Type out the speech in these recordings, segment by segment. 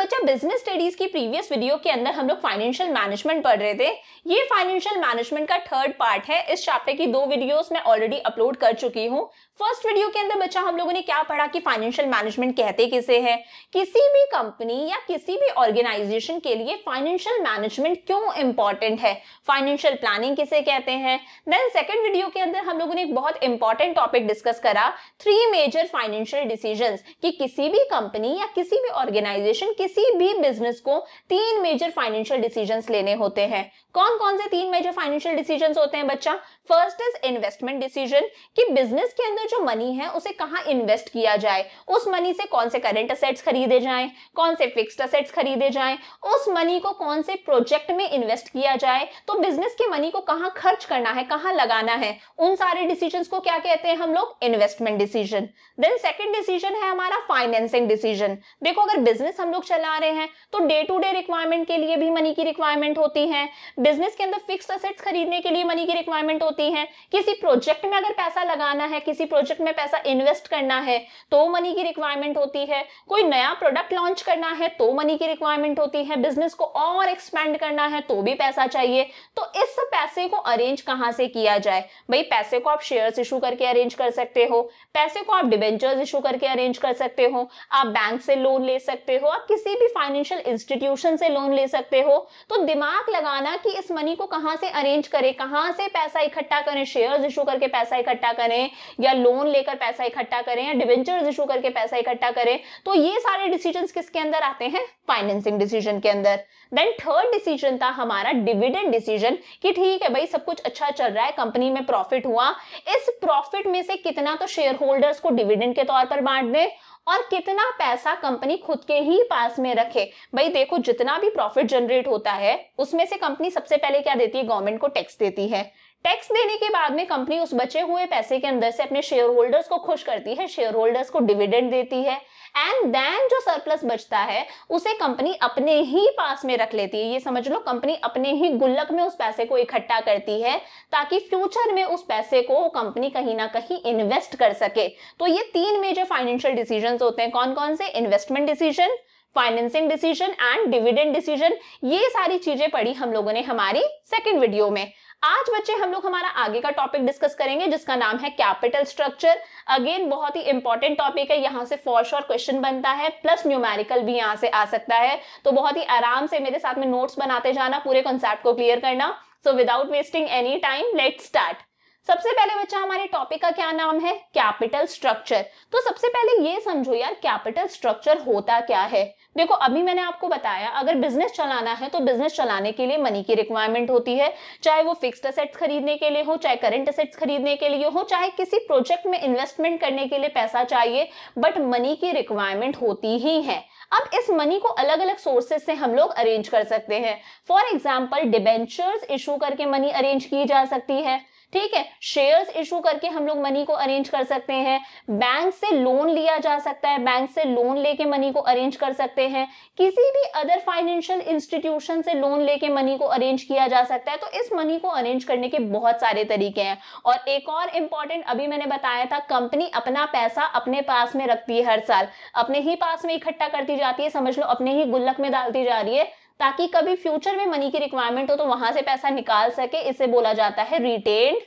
बच्चा business studies की previous video के अंदर हम लोग फाइनेंशियल मैनेजमेंट पढ़ रहे थे। ये फाइनेंशियल मैनेजमेंट का थर्ड पार्ट है। इस चैप्टर की 2 वीडियोस मैं ऑलरेडी अपलोड कर चुकी हूँ। फर्स्ट वीडियो के अंदर बच्चा हम लोगों ने क्या पढ़ा कि फाइनेंशियल मैनेजमेंट कहते किसे है, किसी भी कंपनी या किसी भी ऑर्गेनाइजेशन के लिए फाइनेंशियल मैनेजमेंट क्यों इंपॉर्टेंट है, फाइनेंशियल प्लानिंग किसे कहते हैं। देन सेकंड वीडियो के अंदर हम लोगों ने एक बहुत इंपॉर्टेंट टॉपिक डिस्कस करा, 3 मेजर फाइनेंशियल डिसीजंस, कि किसी भी कंपनी या किसी भी ऑर्गेनाइजेशन, किसी भी बिजनेस को 3 मेजर फाइनेंशियल डिसीजंस लेने होते हैं। कौन कौन से 3 मेजर फाइनेंशियल डिसीजंस होते हैं बच्चा? फर्स्ट इज इन्वेस्टमेंट डिसीजन, कि बिजनेस के अंदर जो मनी है उसे कहां इन्वेस्ट किया जाए, उस मनी से कौन से करंट असेट्स खरीदे जाएं, कौन से फिक्स्ड असेट्स खरीदे जाएं, उस मनी को कौन से प्रोजेक्ट में इन्वेस्ट किया जाए, तो बिजनेस के मनी को कहां खर्च करना है, कहां लगाना है, उन सारे डिसीजंस को क्या कहते हैं हम लोग? Investment decision. Then second decision है हमारा फाइनेंसिंग डिसीजन। देखो अगर बिजनेस हम लोग चला रहे हैं तो डे टू डे रिक्वायरमेंट के लिए भी मनी की रिक्वायरमेंट होती है, बिजनेस के अंदर फिक्स्ड असेट्स खरीदने के लिए मनी की रिक्वायरमेंट होती है, किसी प्रोजेक्ट में अगर पैसा लगाना है, किसी प्रोजेक्ट में पैसा इन्वेस्ट करना है तो मनी की रिक्वायरमेंट होती है, कोई नया प्रोडक्ट लॉन्च करना है तो मनी की रिक्वायरमेंट होती है, बिजनेस को और एक्सपेंड करना है तो भी पैसा चाहिए। तो इस पैसे को अरेंज कहां से किया जाए? भाई पैसे को आप शेयर्स इशू करके अरेंज कर सकते हो, पैसे को आप डिबेंचर्स इशू करके अरेंज कर सकते हो, आप बैंक से लोन ले सकते हो, आप किसी भी फाइनेंशियल इंस्टीट्यूशन से लोन ले सकते हो। तो दिमाग लगाना कि इस मनी को कहां से अरेंज करें, कहां से पैसा इकट्ठा करें, शेयर्स इशू करके पैसा इकट्ठा करें या लोन लेकर पैसा इकट्ठा करें या डिबेंचर्स इशू करके पैसा इकट्ठा करें, तो ये सारे डिसीजंस किसके अंदर आते हैं? फाइनेंसिंग डिसीजन के अंदर। देन थर्ड डिसीजन था हमारा डिविडेंड डिसीजन, कि ठीक है भाई सब कुछ अच्छा चल रहा है, कंपनी में प्रॉफिट हुआ, इस प्रॉफिट में से कितना तो शेयर होल्डर्स को डिविडेंड के तौर पर बांट दे और कितना पैसा कंपनी खुद के ही पास में रखे। भाई देखो जितना भी प्रॉफिट जनरेट होता है उसमें से कंपनी सबसे पहले क्या देती है? गवर्नमेंट को टैक्स देती है। टैक्स देने के बाद में कंपनी उस बचे हुए पैसे के अंदर से अपने शेयर होल्डर्स को खुश करती है, शेयर होल्डर्स को डिविडेंड देती है, एंड देन जो सरप्लस बचता है उसे कंपनी अपने ही पास में रख लेती है। ये समझ लो कंपनी अपने ही गुल्लक में उस पैसे को इकट्ठा करती है ताकि फ्यूचर में उस पैसे को कंपनी कहीं ना कहीं इन्वेस्ट कर सके। तो ये 3 मेजर फाइनेंशियल डिसीजंस होते हैं। कौन कौन से? Investment decision, financing decision and dividend decision. ये सारी चीजें पढ़ी हम लोगों ने हमारी सेकंड वीडियो में। आज बच्चे हम लोग हमारा आगे का टॉपिक डिस्कस करेंगे जिसका नाम है कैपिटल स्ट्रक्चर। अगेन बहुत ही इंपॉर्टेंट टॉपिक है, यहां से फॉर श्योर क्वेश्चन बनता है, प्लस न्यूमेरिकल भी यहां से आ सकता है। तो बहुत ही आराम से मेरे साथ में नोट्स बनाते जाना, पूरे कॉन्सेप्ट को क्लियर करना। So without wasting any time let's start. सबसे पहले बच्चा हमारे टॉपिक का क्या नाम है? Capital structure. तो सबसे पहले ये समझो यार कैपिटल स्ट्रक्चर होता क्या है। देखो अभी मैंने आपको बताया अगर बिजनेस चलाना है तो बिजनेस चलाने के लिए मनी की रिक्वायरमेंट होती है, चाहे वो फिक्स्ड असेट्स खरीदने के लिए हो, चाहे करंट असेट्स खरीदने के लिए हो, चाहे किसी प्रोजेक्ट में इन्वेस्टमेंट करने के लिए पैसा चाहिए, बट मनी की रिक्वायरमेंट होती ही है। अब इस मनी को अलग अलग सोर्सेज से हम लोग अरेंज कर सकते हैं। फॉर एग्जाम्पल डिबेंचर्स इशू करके मनी अरेंज की जा सकती है, ठीक है, शेयर्स इशू करके हम लोग मनी को अरेंज कर सकते हैं, बैंक से लोन लिया जा सकता है, बैंक से लोन लेके मनी को अरेंज कर सकते हैं, किसी भी अदर फाइनेंशियल इंस्टीट्यूशन से लोन लेके मनी को अरेंज किया जा सकता है। तो इस मनी को अरेंज करने के बहुत सारे तरीके हैं। और एक और इंपॉर्टेंट अभी मैंने बताया था, कंपनी अपना पैसा अपने पास में रखती है, हर साल अपने ही पास में इकट्ठा करती जाती है, समझ लो अपने ही गुल्लक में डालती जा रही है ताकि कभी फ्यूचर में मनी की रिक्वायरमेंट हो तो वहां से पैसा निकाल सके। इसे बोला जाता है रिटेन्ड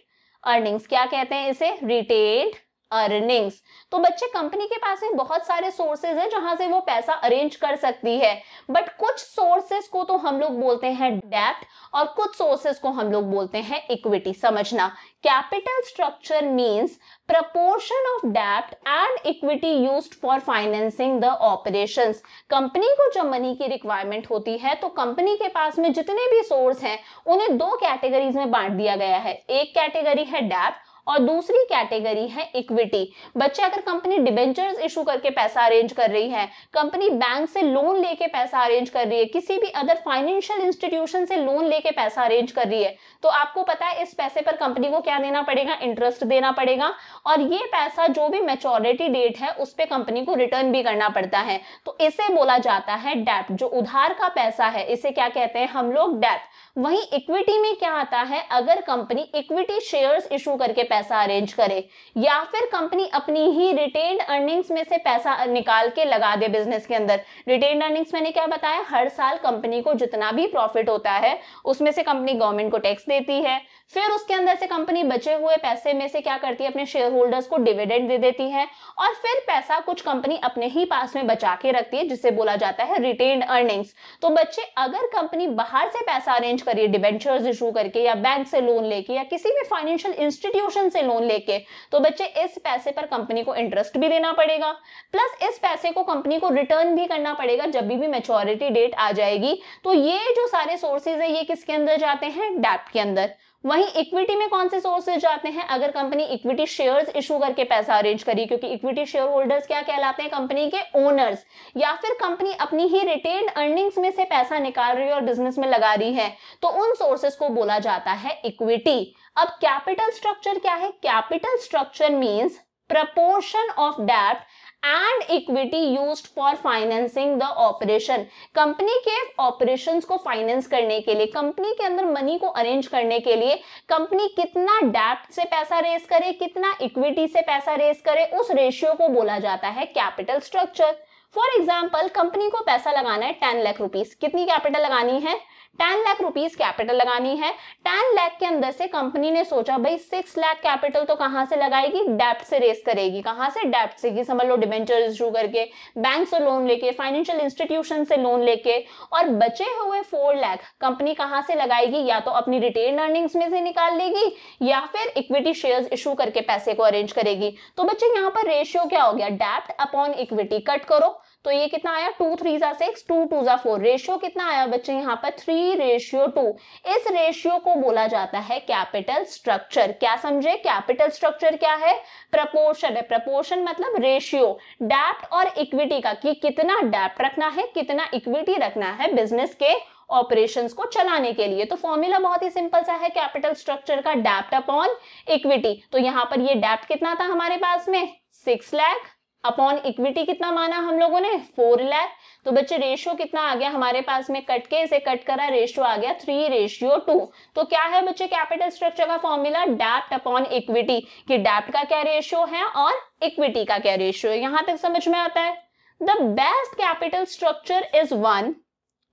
अर्निंग्स। क्या कहते हैं इसे? Retained earnings. तो बच्चे कंपनी के पास में बहुत सारे सोर्सेज हैं जहां से वो पैसा अरेंज कर सकती है, बट कुछ सोर्सेज को तो हम लोग बोलते हैं डेब्ट और कुछ सोर्सेज को हम लोग बोलते हैं इक्विटी। समझना, capital structure means proportion of डेब्ट and equity used for financing the operations. Company को जब मनी की रिक्वायरमेंट होती है तो कंपनी के पास में जितने भी सोर्स हैं उन्हें 2 कैटेगरीज में बांट दिया गया है। एक कैटेगरी है डेब्ट और दूसरी कैटेगरी है इक्विटी। बच्चे अगर कंपनी डिबेंचर्स इशू करके पैसा अरेंज कर रही है, कंपनी बैंक से लोन लेके पैसा अरेंज कर रही है, किसी भी अदर फाइनेंशियल इंस्टीट्यूशन से लोन लेके पैसा अरेंज कर रही है, तो आपको पता है इस पैसे पर कंपनी को क्या देना पड़ेगा? इंटरेस्ट देना पड़ेगा। और ये पैसा जो भी मैच्योरिटी डेट है उस पे कंपनी को रिटर्न भी करना पड़ता है। तो इसे बोला जाता है डेब्ट। जो उधार का पैसा है इसे क्या कहते हैं हम लोग? डेब्ट। वहीं इक्विटी में क्या आता है? अगर कंपनी इक्विटी शेयर्स इशू करके पैसा अरेंज करे, या फिर कंपनी अपनी ही रिटेन्ड अर्निंग्स में से पैसा निकाल के लगा दे बिजनेस के अंदर। रिटेन्ड अर्निंग्स मैंने क्या बताया, हर साल कंपनी को जितना भी प्रॉफिट होता है उसमें से कंपनी गवर्नमेंट को टैक्स देती है, फिर उसके अंदर से कंपनी बचे हुए पैसे में से क्या करती है, अपने शेयर होल्डर्स को डिविडेंड दे देती है, और फिर पैसा कुछ कंपनी अपने ही पास में बचा के रखती है, जिसे बोला जाता है रिटेन्ड अर्निंग्स। तो बच्चे, अगर कंपनी बाहर से पैसा अरेंज करिए डिबेंचर्स इशू करके या बैंक से लोन लेके या किसी भी फाइनेंशियल इंस्टीट्यूशन से लोन लेके, तो बच्चे इस पैसे पर कंपनी को इंटरेस्ट भी देना पड़ेगा, प्लस इस पैसे को कंपनी को रिटर्न भी करना पड़ेगा जब भी मैच्योरिटी डेट आ जाएगी। तो ये जो सारे सोर्सेज है ये किसके अंदर जाते हैं, डेब्ट के अंदर। वहीं इक्विटी में कौन से सोर्सेज जाते हैं, अगर कंपनी इक्विटी शेयर्स इशू करके पैसा अरेंज करी, क्योंकि इक्विटी शेयर होल्डर्स क्या कहलाते हैं, कंपनी के ओनर्स, या फिर कंपनी अपनी ही रिटेन्ड अर्निंग्स में से पैसा निकाल रही है और बिजनेस में लगा रही है, तो उन सोर्सेज को बोला जाता है इक्विटी। अब कैपिटल स्ट्रक्चर क्या है, capital structure means proportion of डेब्ट and equity used for financing the operation. Company के ऑपरेशंस को फाइनेंस करने के लिए, कंपनी के अंदर मनी को अरेंज करने के लिए कंपनी कितना डेब्ट से पैसा रेज करे, कितना इक्विटी से पैसा रेज करे, उस रेशियो को बोला जाता है capital structure. For example, company को पैसा लगाना है 10 लाख रुपीस, कितनी कैपिटल लगानी है, 10 लाख रुपीस कैपिटल लगानी है। 10 लाख के अंदर से कंपनी ने सोचा भाई 6 लाख कैपिटल तो कहां से लगाएगी, डेब्ट से रेस करेगी। कहां से, डेब्ट से, कि समझ लो डिबेंचर इशू करके, बैंक से लोन लेके, फाइनेंशियल इंस्टीट्यूशन से लोन लेके, और बचे हुए 4 लाख कंपनी कहां से लगाएगी, या तो अपनी रिटेन अर्निंग्स में से निकाल लेगी या फिर इक्विटी शेयर्स इशू करके पैसे को अरेंज करेगी। तो बच्चे यहाँ पर रेशियो क्या हो गया, डेब्ट अपॉन इक्विटी, कट करो तो ये कितना आया, 2 3 जा 6, 2 2 जा 4, रेशियो कितना आया बच्चे यहाँ पर 3:2। इस रेशियो को बोला जाता है कैपिटल स्ट्रक्चर। क्या समझे, कैपिटल स्ट्रक्चर क्या है, प्रपोर्शन है। प्रपोर्शन मतलब रेशियो डेब्ट और इक्विटी का, कि कितना डेब्ट रखना है, कितना इक्विटी रखना है बिजनेस के ऑपरेशंस को चलाने के लिए। तो फॉर्मूला बहुत ही सिंपल सा है कैपिटल स्ट्रक्चर का, डेब्ट अपॉन इक्विटी। तो यहाँ पर ये डेब्ट कितना था हमारे पास में, 6 लाख, अपॉन इक्विटी कितना माना हम लोगों ने, 4 लाख। तो बच्चे रेशियो कितना आ गया हमारे पास में, कट के इसे कट करा, रेशियो आ गया 3:2। तो क्या है बच्चे कैपिटल स्ट्रक्चर का फॉर्मूला, डेब्ट अपॉन इक्विटी, कि डेब्ट का क्या रेशियो है और इक्विटी का क्या रेशियो है। यहां तक समझ में आता है। The best capital structure is one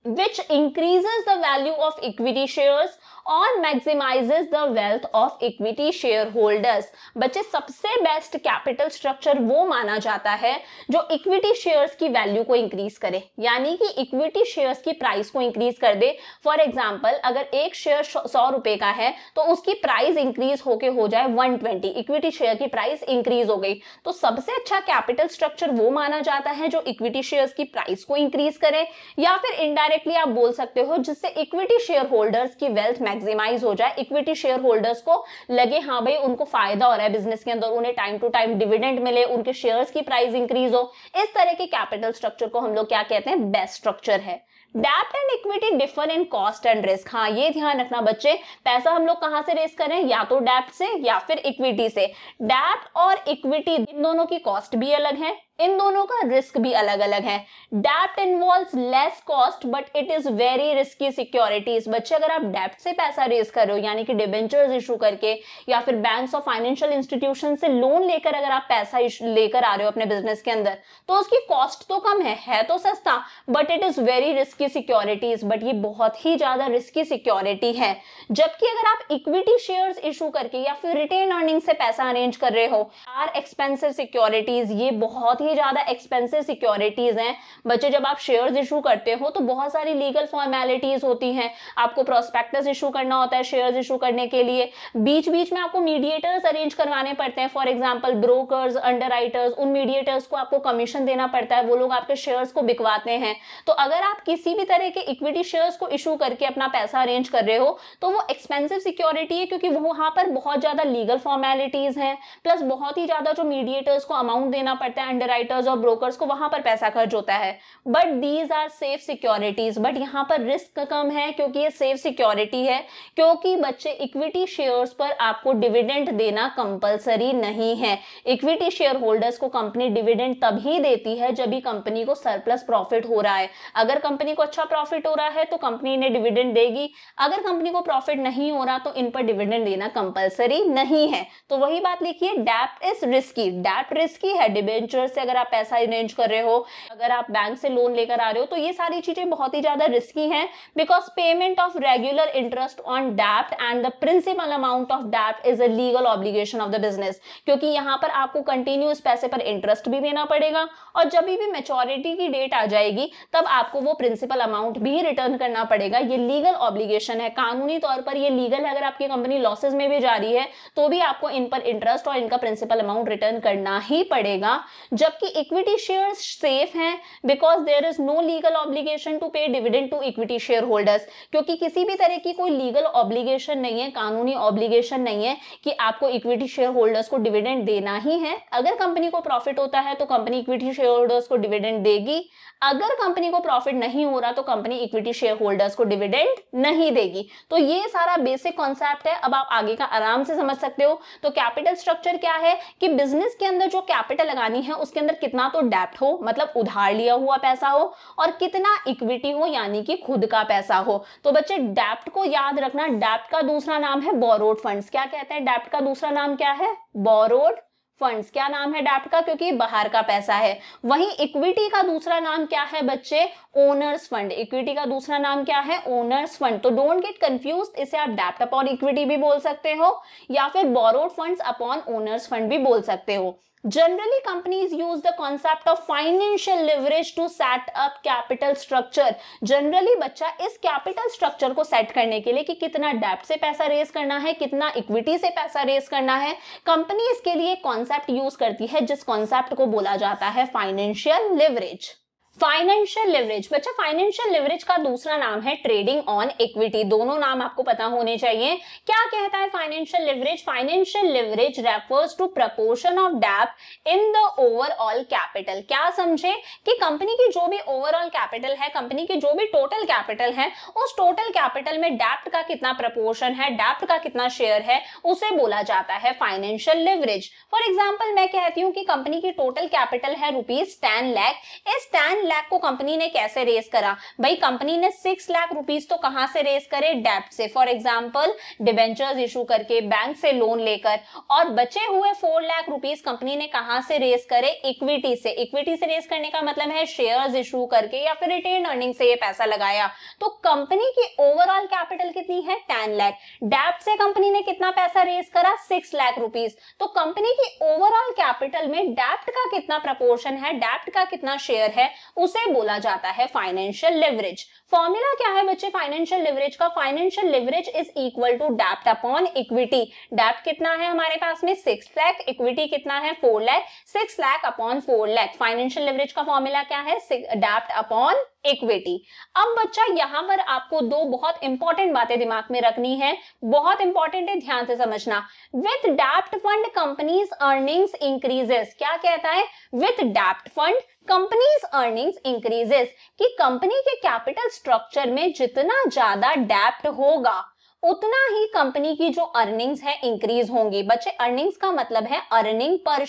which increases the value of equity shares और maximizes the wealth of equity shareholders। बच्चे, सबसे बेस्ट कैपिटल स्ट्रक्चर वो माना जाता है जो इक्विटी शेयर्स की वैल्यू को इंक्रीज करे, यानी कि इक्विटी शेयर्स की प्राइस को इंक्रीज कर दे। फॉर एग्जांपल, अगर एक शेयर 100 रुपए का है तो उसकी प्राइस इंक्रीज होके हो जाए 120, इक्विटी शेयर की प्राइस इंक्रीज हो गई। तो सबसे अच्छा कैपिटल स्ट्रक्चर वो माना जाता है जो इक्विटी शेयर्स की प्राइस को इंक्रीज करे, या फिर इनडायरेक्टली आप बोल सकते हो जिससे इक्विटी शेयर होल्डर्स की वेल्थ मैक्सिमाइज हो जाए, इक्विटी शेयर होल्डर्स को लगे हाँ भाई उनको फायदा हो रहा है बिजनेस के अंदर, उन्हें टाइम टू टाइम डिविडेंड मिले, उनके शेयर्स की प्राइस इंक्रीज हो। इस तरह के कैपिटल स्ट्रक्चर को हम लोग क्या कहते हैं, बेस्ट स्ट्रक्चर है। डेब्ट and equity differ in cost and risk. हाँ, ये ध्यान रखना बच्चे, पैसा हम लोग कहां से रेस करें, या तो डेब्ट से या फिर इक्विटी से। डेब्ट और इक्विटी इन दोनों की कॉस्ट भी अलग है, इन दोनों का रिस्क भी अलग अलग है। डेब्ट involves less cost but it is very risky securities. बच्चे, अगर आप डेब्ट से पैसा रेज कर रहे हो, यानी कि डिबेंचर्स इशू करके या फिर बैंक्स और फाइनेंशियल इंस्टीट्यूशन से लोन लेकर अगर आप पैसा लेकर आ रहे हो अपने बिजनेस के अंदर, तो उसकी कॉस्ट तो कम है तो सस्ता, but it is very risky securities, but ये बहुत ही ज्यादा रिस्की सिक्योरिटी है। जबकि अगर आप इक्विटी शेयर्स इशू करके या फिर रिटेन अर्निंग से पैसा अरेंज कर रहे हो, आर एक्सपेंसिव सिक्योरिटीज, ये बहुत ही ज्यादा एक्सपेंसिव सिक्योरिटीज हैं। बच्चे, जब आप शेयर्स इशू करते हो तो बहुत सारी लीगल फॉर्मेलिटीज होती हैं, आपको प्रोस्पेक्टस इशू करना होता है शेयर्स इशू करने के लिए, बीच बीच में आपको मीडिएटर्स अरेंज करवाने पड़ते हैं, फॉर एग्जांपल ब्रोकर्स, अंडरराइटर्स, उन मीडिएटर्स को आपको कमीशन देना पड़ता है, वो लोग आपके शेयर्स को बिकवाते हैं। तो अगर आप किसी भी तरह के इक्विटी शेयर्स को इशू करके अपना पैसा अरेंज कर रहे हो तो वो एक्सपेंसिव सिक्योरिटी है, क्योंकि वहां पर बहुत ज्यादा लीगल फॉर्मेलिटीज हैं, प्लस बहुत ही ज्यादा जो मीडिएटर्स को अमाउंट देना पड़ता है, अंडरराइटर्स और ब्रोकर्स को वहां पर पैसा खर्च होता है, but these are safe securities. But यहाँ पर रिस्क कम है क्योंकि ये सेफ सिक्योरिटी है, क्योंकि बच्चे इक्विटी शेयर्स पर आपको डिविडेंड देना कंपलसरी नहीं है। इक्विटी शेयर होल्डर्स को कंपनी डिविडेंड तभी देती है जब भी कंपनी को सरप्लस प्रॉफिट हो रहा है। अगर कंपनी को अच्छा प्रॉफिट हो रहा है तो कंपनी ने डिविडेंड देगी, अगर कंपनी को प्रॉफिट नहीं हो रहा तो इन पर डिविडेंड देना कंपलसरी नहीं है। तो वही बात लिखिए, डेब्ट इज रिस्की। डेब्ट रिस्की है, डिबेंचर से अगर आप पैसा अरेंज कर रहे हो, अगर आप बैंक से लोन लेकर आ रहे हो, तो ये सारी चीजें बहुत ही ज्यादा रिस्की हैं, because payment of regular interest on डेब्ट and the principal amount of डेब्ट is a legal obligation of the business. क्योंकि यहाँ पर आपको कंटिन्यूअस पैसे पर इंटरेस्ट भी देना पड़ेगा, और जब भी मैच्योरिटी की डेट आ जाएगी तब आपको वो प्रिंसिपल अमाउंट भी रिटर्न करना पड़ेगा। ये लीगल ऑब्लिगेशन है, कानूनी तौर पर ये लीगल है। अगर आपकी कंपनी लॉसेस में भी जा रही है तो भी आपको इन पर इंटरेस्ट और इनका प्रिंसिपल अमाउंट रिटर्न करना ही पड़ेगा। जबकि इक्विटी शेयर्स सेफ हैं, because there is no legal obligation to pay dividend to equity share holders. क्योंकि किसी भी तरह की कोई लीगल ऑब्लिगेशन नहीं है, कानूनी ऑब्लिगेशन नहीं है कि आपको इक्विटी शेयर होल्डर्स को डिविडेंड देना ही है। अगर कंपनी को प्रॉफिट होता है तो कंपनी इक्विटी शेयर होल्डर्स को डिविडेंड देगी, अगर कंपनी को प्रॉफिट नहीं हो रहा तो कंपनी इक्विटी शेयर होल्डर्स को डिविडेंड नहीं देगी। तो ये सारा बेसिक कॉन्सेप्ट है, अब आप आगे का आराम से समझ सकते हो। तो कैपिटल स्ट्रक्चर क्या है कि बिजनेस के अंदर जो कैपिटल लगानी है उसके अंदर कितना तो डेब्ट हो, मतलब उधार लिया हुआ पैसा हो, और कितना इक्विटी हो, यानी कि खुद का पैसा हो। तो बच्चे डेब्ट को याद रखना, डेब्ट का दूसरा नाम है बोरोड फंड्स। क्या कहते हैं डेब्ट का दूसरा नाम क्या है? Borrowed funds. क्या नाम है डेब्ट का? क्योंकि बाहर का पैसा है। वहीं इक्विटी का दूसरा नाम क्या है बच्चे? Owner's fund. इक्विटी का दूसरा नाम क्या है? Owner's fund. तो डोंट गेट कंफ्यूज्ड, इसे आप डेब्ट अपॉन इक्विटी भी बोल सकते हो या फिर borrowed funds upon owner's fund भी बोल सकते हो। Generally, companies use the concept of financial leverage to set up capital structure. Generally, बच्चा इस capital structure को set करने के लिए कि कितना debt से पैसा रेज करना है, कितना equity से पैसा रेज करना है, कंपनी इसके लिए concept यूज करती है जिस concept को बोला जाता है financial leverage। फाइनेंशियल लेवरेज, बच्चा फाइनेंशियल लेवरेज का दूसरा नाम है ट्रेडिंग ऑन इक्विटी। दोनों नाम आपको पता होने चाहिए। क्या कहता है financial leverage? Financial leverage refers to proportion of डेब्ट इन द ओवरऑल कैपिटल। क्या समझे कि कंपनी की जो भी ओवरऑल कैपिटल है, कंपनी की जो भी टोटल कैपिटल है, उस टोटल कैपिटल में डेब्ट का कितना प्रपोर्शन है, डेब्ट का कितना शेयर है, उसे बोला जाता है फाइनेंशियल लेवरेज। फॉर एग्जाम्पल मैं कहती हूँ कि कंपनी की टोटल कैपिटल है ₹10 लाख। इस 10 लाख को कंपनी ने कैसे रेस करा? भाई कंपनी ने 6 लाख रुपीस तो कहां से रेस करे? डेब्ट से। फॉर एग्जांपल डिबेंचर्स इशू करके, बैंक से लोन लेकर, और बचे हुए 4 लाख रुपीस कंपनी ने कहां से रेस करे? इक्विटी से। इक्विटी से रेस करने का मतलब है शेयर्स इशू करके या फिर रिटेन अर्निंग से ये पैसा लगाया। तो कंपनी की ओवरऑल कैपिटल कितनी है? 10 लाख। डेब्ट से कंपनी ने कितना पैसा रेस करा? 6 लाख रुपीस। तो कंपनी की ओवरऑल कैपिटल में डेब्ट का कितना प्रपोर्शन है, डेब्ट का कितना शेयर है, उसे बोला जाता है फाइनेंशियल लेवरेज। फॉर्मूला क्या है बच्चे फाइनेंशियल लेवरेज का? Financial leverage is equal to डेब्ट अपॉन इक्विटी। डेब्ट कितना है हमारे पास में? 6 लाख। इक्विटी कितना है? 4 lakh. 6 lakh upon 4 lakh. Financial leverage का फॉर्मूला क्या है? डेब्ट अपॉन इक्विटी। अब बच्चा यहां पर आपको दो बहुत इंपॉर्टेंट बातें दिमाग में रखनी है, बहुत इंपॉर्टेंट है, ध्यान से समझना। विथ डेब्ट फंड कंपनीज अर्निंग्स इंक्रीजेस। क्या कहता है? विथ डेब्ट फंड कंपनीज अर्निंग्स इंक्रीजेस, कि कंपनी के कैपिटल स्ट्रक्चर में जितना ज्यादा डेब्ट होगा उतना ही कंपनी की जो अर्निंग्स है इंक्रीज होंगी। बच्चे अर्निंग्स का मतलब है अर्निंग पर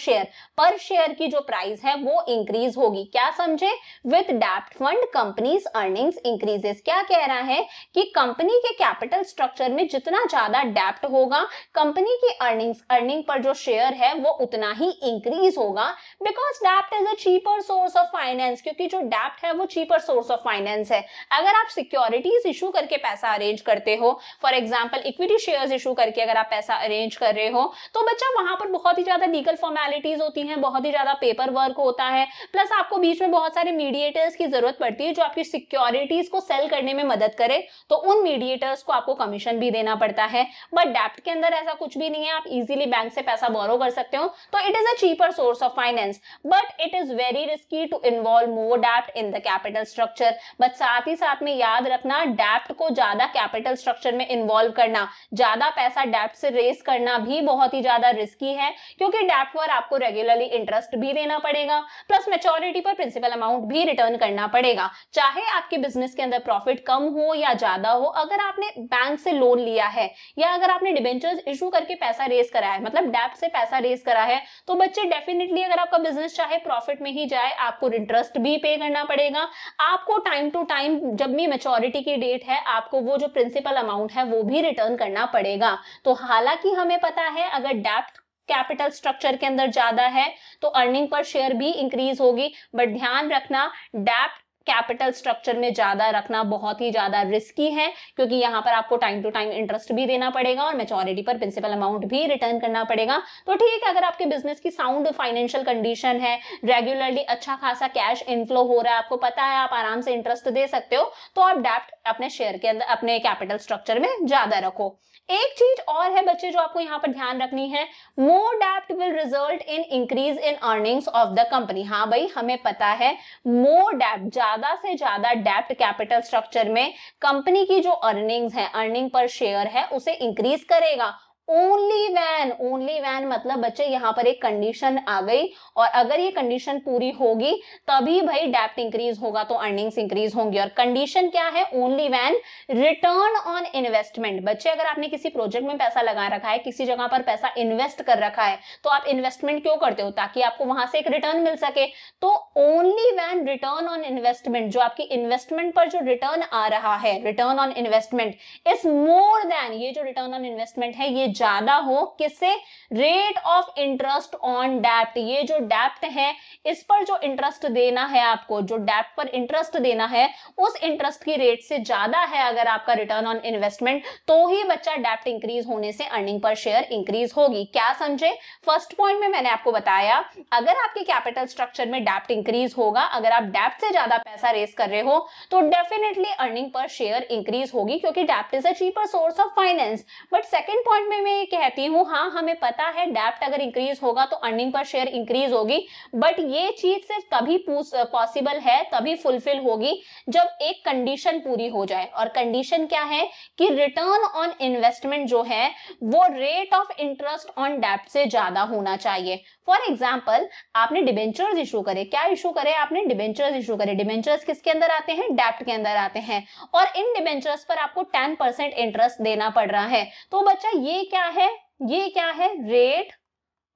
शेयर की जो प्राइस है वो इंक्रीज होगी। क्या समझे? विथ डेब्ट फंड कंपनीज अर्निंग्स इंक्रीजेस। क्या कह रहा है कि कंपनी के कैपिटल स्ट्रक्चर में जितना ज्यादा डेब्ट होगा, कंपनी की अर्निंग पर जो शेयर है वो उतना ही इंक्रीज होगा, बिकॉज डेब्ट is a cheaper source of finance. क्योंकि जो डेब्ट है वो चीपर सोर्स ऑफ फाइनेंस है। अगर आप सिक्योरिटीज इशू करके पैसा अरेंज करते हो, for example equity shares issue करके अगर आप पैसा अरेंज कर रहे हो, तो बच्चा वहां पर बहुत ही ज्यादा लीगल फॉर्मेलिटीज होती हैं, बहुत ही ज्यादा पेपर वर्क होता है, प्लस आपको बीच में बहुत सारे मीडिएटर्स की जरूरत पड़ती है जो आपकी सिक्योरिटीज को सेल करने में मदद करे। तो उन मीडिएटर्स को आपको कमीशन भी देना पड़ता है। बट डेब्ट के अंदर ऐसा कुछ भी नहीं है, आप इजीली बैंक से पैसा बोरो कर सकते हो। तो it is a cheaper source of finance, but it is very risky to involve more डेब्ट in the capital structure. But साथ ही साथ में याद रखना, डेब्ट को ज्यादा कैपिटल स्ट्रक्चर में इन्वॉल्व करना, ज्यादा पैसा डेब्ट से रेस करना भी बहुत ही ज्यादा रिस्की है, क्योंकि डेब्ट पर आपको रेगुलरली इंटरेस्ट भी देना पड़ेगा, प्लस मैच्योरिटी पर प्रिंसिपल अमाउंट भी रिटर्न करना पड़ेगा। चाहे आपके बिजनेस के अंदर प्रॉफिट कम हो या ज्यादा हो, अगर आपने बैंक से लोन लिया है या अगर आपने डिबेंचर्स इशू करके पैसा रेस करा है, मतलब डेब्ट से पैसा रेस करा है, तो बच्चे डेफिनेटली अगर आपका बिजनेस चाहे प्रॉफिट में ही जाए, आपको इंटरेस्ट भी पे करना पड़ेगा। आपको टाइम टू टाइम जब भी मैच्योरिटी की डेट है, आपको वो जो प्रिंसिपल अमाउंट है वो भी रिटर्न करना पड़ेगा। तो हालांकि हमें पता है अगर डेब्ट कैपिटल स्ट्रक्चर के अंदर ज्यादा है तो अर्निंग पर शेयर भी इंक्रीज होगी, बट ध्यान रखना डेब्ट कैपिटल स्ट्रक्चर में ज्यादा रखना बहुत ही ज्यादा रिस्की है, क्योंकि यहाँ पर आपको टाइम टू टाइम इंटरेस्ट भी देना पड़ेगा और मैच्योरिटी पर प्रिंसिपल अमाउंट भी रिटर्न करना पड़ेगा। तो ठीक है, अगर आपके बिजनेस की साउंड फाइनेंशियल कंडीशन है, रेगुलरली अच्छा खासा कैश इनफ्लो हो रहा है, आपको पता है आप आराम से इंटरेस्ट दे सकते हो, तो आप डेब्ट अपने शेयर के अंदर अपने कैपिटल स्ट्रक्चर में ज्यादा रखो। एक चीज और है बच्चे जो आपको यहाँ पर ध्यान रखनी है, मोर डेब्ट will result in increase in earnings of the company. हाँ भाई, हमें पता है मोर डेब्ट, ज्यादा से ज्यादा डेब्ट कैपिटल स्ट्रक्चर में कंपनी की जो अर्निंग्स है, अर्निंग पर शेयर है, उसे इंक्रीज करेगा। ओनली वैन मतलब बच्चे यहाँ पर एक कंडीशन आ गई, और अगर ये कंडीशन पूरी होगी तभी भाई डेब्ट इंक्रीज होगा तो अर्निंग्स इंक्रीज होंगी। और कंडीशन क्या है? Only when return on investment. बच्चे अगर आपने किसी प्रोजेक्ट में पैसा लगा रखा है, किसी जगह पर पैसा इन्वेस्ट कर रखा है, तो आप इन्वेस्टमेंट क्यों करते हो? ताकि आपको वहां से एक रिटर्न मिल सके। तो only when return on investment, जो आपकी इन्वेस्टमेंट पर जो रिटर्न आ रहा है, return on investment is more than, ये जो रिटर्न ऑन इन्वेस्टमेंट है ये ज्यादा हो किससे? रेट ऑफ इंटरेस्ट ऑन डेब्ट। ये जो डेब्ट है इस पर जो इंटरेस्ट देना है आपको, जो डेब्ट पर इंटरेस्ट देना है, उस इंटरेस्ट की रेट से ज्यादा है अगर आपका रिटर्न ऑन इन्वेस्टमेंट, तो ही बच्चा डेब्ट इंक्रीज होने से अर्निंग पर शेयर इंक्रीज होगी। क्या समझे? फर्स्ट पॉइंट में मैंने आपको बताया अगर आपके कैपिटल स्ट्रक्चर में डेब्ट इंक्रीज होगा, अगर आप डेब्ट से ज्यादा पैसा रेस कर रहे हो, तो definitely earning per share increase होगी, क्योंकि डेब्ट is a cheaper source of finance. But second point में मैं ये कहती हूँ, हाँ हमें पता है डेब्ट अगर इंक्रीज होगा तो अर्निंग पर शेयर इंक्रीज होगी, बट ये चीज सिर्फ तभी पॉसिबल है, तभी फुलफिल होगी जब एक कंडीशन पूरी हो जाए। और कंडीशन क्या है? कि रिटर्न ऑन इन्वेस्टमेंट जो है वो रेट ऑफ इंटरेस्ट ऑन डेब्ट से ज्यादा होना चाहिए। फॉर एग्जाम्पल, आपने डिबेंचर्स इशू करे, क्या इशू करे? आपने डिबेंचर्स इशू करे। डिबेंचर्स किसके अंदर आते हैं? डेब्ट के अंदर आते हैं, और इन डिबेंचर्स पर आपको 10% इंटरेस्ट देना पड़ रहा है। तो बच्चा ये क्या है? ये क्या है? रेट